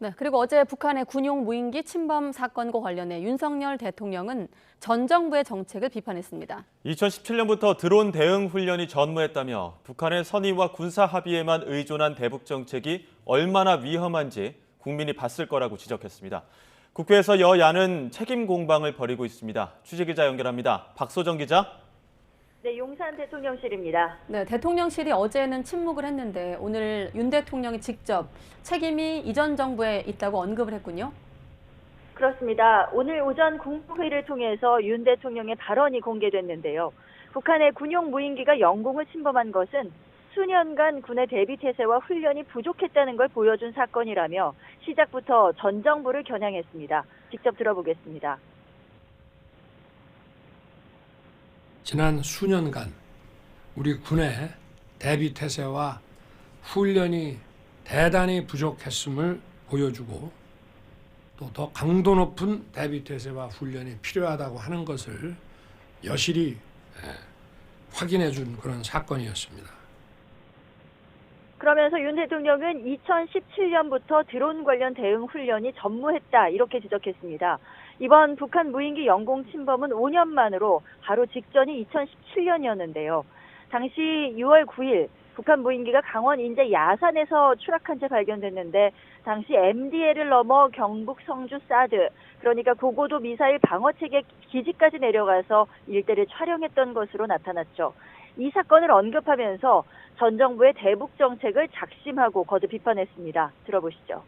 네, 그리고 어제 북한의 군용 무인기 침범 사건과 관련해 윤석열 대통령은 전 정부의 정책을 비판했습니다. 2017년부터 드론 대응 훈련이 전무했다며 북한의 선의와 군사 합의에만 의존한 대북 정책이 얼마나 위험한지 국민이 봤을 거라고 지적했습니다. 국회에서 여야는 책임 공방을 벌이고 있습니다. 취재기자 연결합니다. 박소정 기자. 네, 용산 대통령실입니다. 네, 대통령실이 어제는 침묵을 했는데 오늘 윤 대통령이 직접 책임이 이전 정부에 있다고 언급을 했군요. 그렇습니다. 오늘 오전 국무회의를 통해서 윤 대통령의 발언이 공개됐는데요. 북한의 군용 무인기가 영공을 침범한 것은 수년간 군의 대비 태세와 훈련이 부족했다는 걸 보여준 사건이라며 시작부터 전 정부를 겨냥했습니다. 직접 들어보겠습니다. 지난 수년간 우리 군의 대비 태세와 훈련이 대단히 부족했음을 보여주고 또 더 강도 높은 대비 태세와 훈련이 필요하다고 하는 것을 여실히 확인해 준 그런 사건이었습니다. 그러면서 윤 대통령은 2017년부터 드론 관련 대응 훈련이 전무했다 이렇게 지적했습니다. 이번 북한 무인기 영공 침범은 5년 만으로 바로 직전이 2017년이었는데요. 당시 6월 9일 북한 무인기가 강원 인제 야산에서 추락한 채 발견됐는데 당시 MDL을 넘어 경북 성주 사드, 그러니까 고고도 미사일 방어체계 기지까지 내려가서 일대를 촬영했던 것으로 나타났죠. 이 사건을 언급하면서 전 정부의 대북 정책을 작심하고 거듭 비판했습니다. 들어보시죠.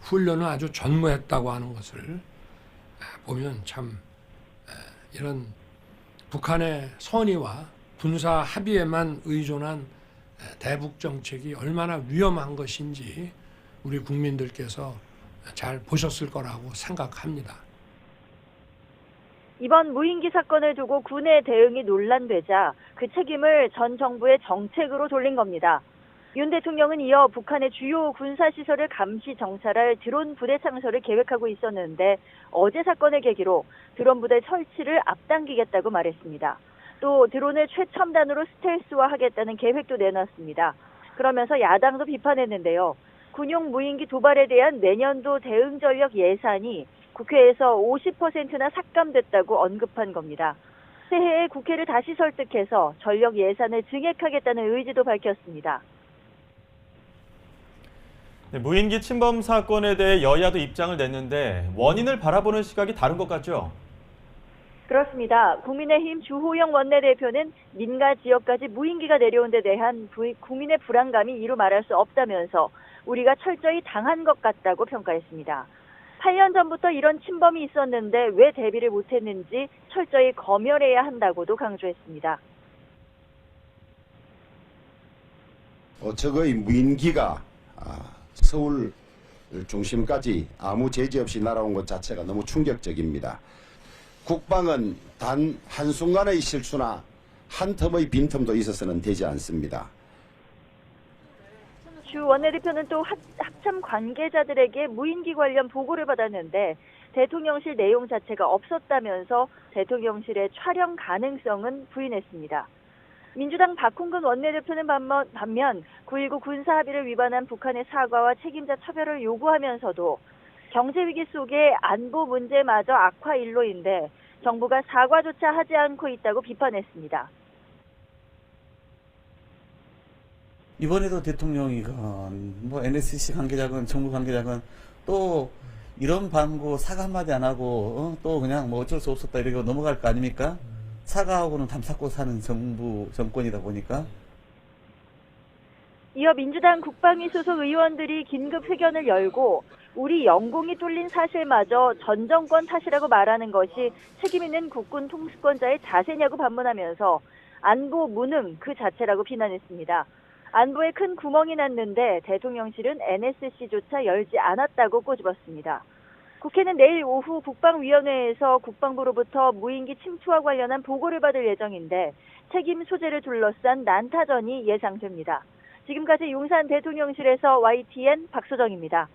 훈련은 아주 전무했다고 하는 것을 보면 참 이런 북한의 선의와 군사 합의에만 의존한 대북 정책이 얼마나 위험한 것인지 우리 국민들께서 잘 보셨을 거라고 생각합니다. 이번 무인기 사건을 두고 군의 대응이 논란되자 그 책임을 전 정부의 정책으로 돌린 겁니다. 윤 대통령은 이어 북한의 주요 군사시설을 감시 정찰할 드론 부대 창설을 계획하고 있었는데 어제 사건을 계기로 드론 부대 설치를 앞당기겠다고 말했습니다. 또 드론을 최첨단으로 스텔스화하겠다는 계획도 내놨습니다. 그러면서 야당도 비판했는데요. 군용 무인기 도발에 대한 내년도 대응 전력 예산이 국회에서 50%나 삭감됐다고 언급한 겁니다. 새해에 국회를 다시 설득해서 전력 예산을 증액하겠다는 의지도 밝혔습니다. 네, 무인기 침범 사건에 대해 여야도 입장을 냈는데 원인을 바라보는 시각이 다른 것 같죠? 그렇습니다. 국민의힘 주호영 원내대표는 민가 지역까지 무인기가 내려온 데 대한 국민의 불안감이 이루 말할 수 없다면서 우리가 철저히 당한 것 같다고 평가했습니다. 8년 전부터 이런 침범이 있었는데 왜 대비를 못했는지 철저히 검열해야 한다고도 강조했습니다. 적의 무인기가 서울 중심까지 아무 제재 없이 날아온 것 자체가 너무 충격적입니다. 국방은 단 한순간의 실수나 한 텀의 빈틈도 있어서는 되지 않습니다. 주 원내대표는 또 합참 관계자들에게 무인기 관련 보고를 받았는데 대통령실 내용 자체가 없었다면서 대통령실의 촬영 가능성은 부인했습니다. 민주당 박홍근 원내대표는 반면 9.19 군사합의를 위반한 북한의 사과와 책임자 처벌을 요구하면서도 경제위기 속에 안보 문제마저 악화 일로인데 정부가 사과조차 하지 않고 있다고 비판했습니다. 이번에도 대통령이건 뭐 NSC 관계자건 정부 관계자건 또 이런 방구 사과 한마디 안 하고 또 그냥 뭐 어쩔 수 없었다 이러고 넘어갈 거 아닙니까? 사과하고는 담쌓고 사는 정권이다 보니까. 이어 민주당 국방위 소속 의원들이 긴급 회견을 열고 우리 영공이 뚫린 사실마저 전 정권 탓이라고 말하는 것이 책임 있는 국군 통수권자의 자세냐고 반문하면서 안보 무능 그 자체라고 비난했습니다. 안보에 큰 구멍이 났는데 대통령실은 NSC조차 열지 않았다고 꼬집었습니다. 국회는 내일 오후 국방위원회에서 국방부로부터 무인기 침투와 관련한 보고를 받을 예정인데 책임 소재를 둘러싼 난타전이 예상됩니다. 지금까지 용산 대통령실에서 YTN 박소정입니다.